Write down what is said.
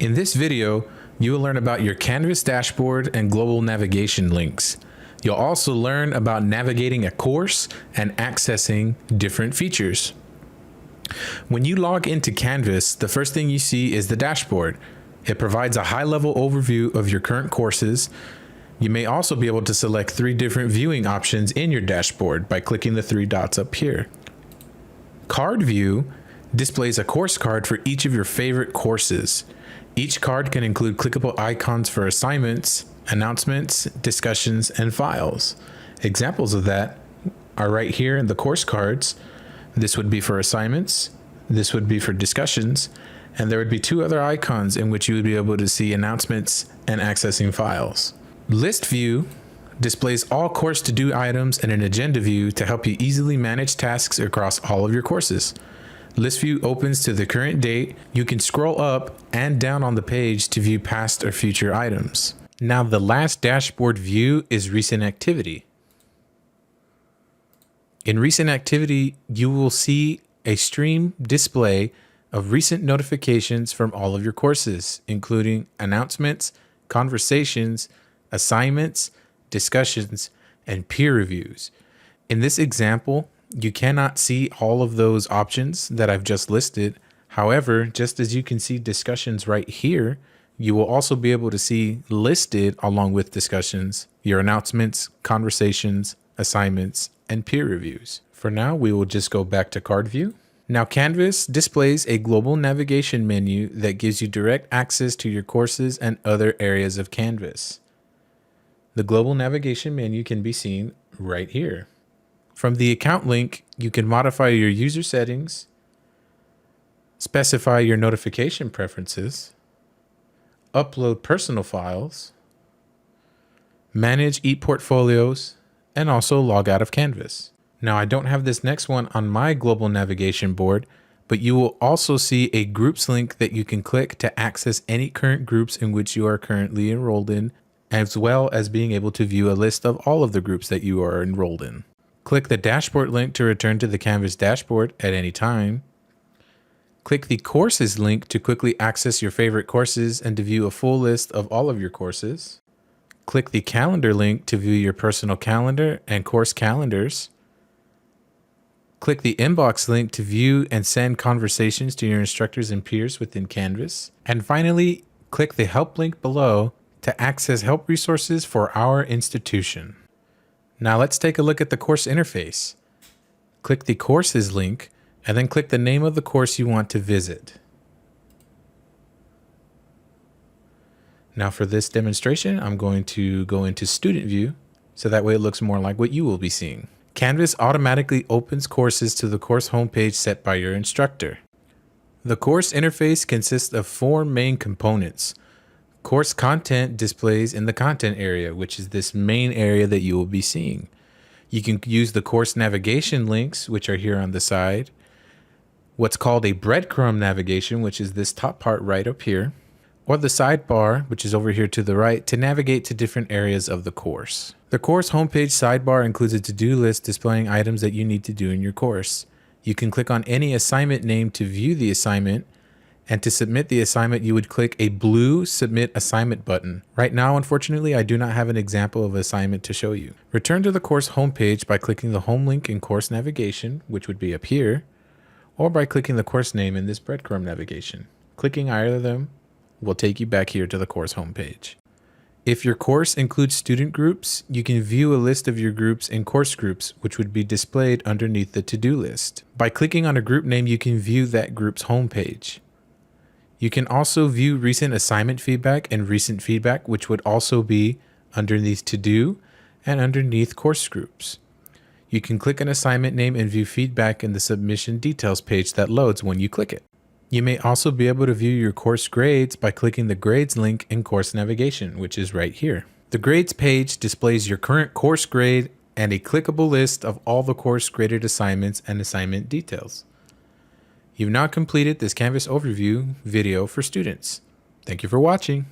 In this video, you will learn about your Canvas dashboard and global navigation links. You'll also learn about navigating a course and accessing different features. When you log into Canvas, the first thing you see is the dashboard. It provides a high-level overview of your current courses. You may also be able to select 3 different viewing options in your dashboard by clicking the 3 dots up here. Card View displays a course card for each of your favorite courses. Each card can include clickable icons for assignments, announcements, discussions, and files. Examples of that are right here in the course cards. This would be for assignments, this would be for discussions, and there would be 2 other icons in which you would be able to see announcements and accessing files. List View displays all course to-do items in an agenda view to help you easily manage tasks across all of your courses. List View opens to the current date. You can scroll up and down on the page to view past or future items. Now, the last dashboard view is Recent Activity. In Recent Activity, you will see a stream display of recent notifications from all of your courses, including announcements, conversations, assignments, discussions, and peer reviews. In this example, you cannot see all of those options that I've just listed. However, just as you can see discussions right here, you will also be able to see listed along with discussions, your announcements, conversations, assignments, and peer reviews. For now, we will just go back to Card View. Now, Canvas displays a global navigation menu that gives you direct access to your courses and other areas of Canvas. The global navigation menu can be seen right here. From the account link, you can modify your user settings, specify your notification preferences, upload personal files, manage ePortfolios, and also log out of Canvas. Now, I don't have this next one on my global navigation board, but you will also see a groups link that you can click to access any current groups in which you are currently enrolled in, as well as being able to view a list of all of the groups that you are enrolled in. Click the dashboard link to return to the Canvas dashboard at any time. Click the courses link to quickly access your favorite courses and to view a full list of all of your courses. Click the calendar link to view your personal calendar and course calendars. Click the inbox link to view and send conversations to your instructors and peers within Canvas. And finally, click the help link below to access help resources for our institution. Now let's take a look at the course interface. Click the courses link and then click the name of the course you want to visit. Now for this demonstration, I'm going to go into Student View, so that way it looks more like what you will be seeing. Canvas automatically opens courses to the course homepage set by your instructor. The course interface consists of 4 main components. Course content displays in the content area, which is this main area that you will be seeing. You can use the course navigation links, which are here on the side. What's called a breadcrumb navigation, which is this top part right up here, or the sidebar, which is over here to the right, to navigate to different areas of the course. The course homepage sidebar includes a to-do list displaying items that you need to do in your course. You can click on any assignment name to view the assignment, and to submit the assignment, you would click a blue Submit Assignment button. Right now, unfortunately, I do not have an example of assignment to show you. Return to the course homepage by clicking the home link in course navigation, which would be up here, or by clicking the course name in this breadcrumb navigation. Clicking either of them will take you back here to the course homepage. If your course includes student groups, you can view a list of your groups in course groups, which would be displayed underneath the to-do list. By clicking on a group name, you can view that group's homepage. You can also view recent assignment feedback and recent feedback, which would also be underneath to do and underneath course groups. You can click an assignment name and view feedback in the submission details page that loads when you click it. You may also be able to view your course grades by clicking the grades link in course navigation, which is right here. The grades page displays your current course grade and a clickable list of all the course graded assignments and assignment details. You've now completed this Canvas overview video for students. Thank you for watching.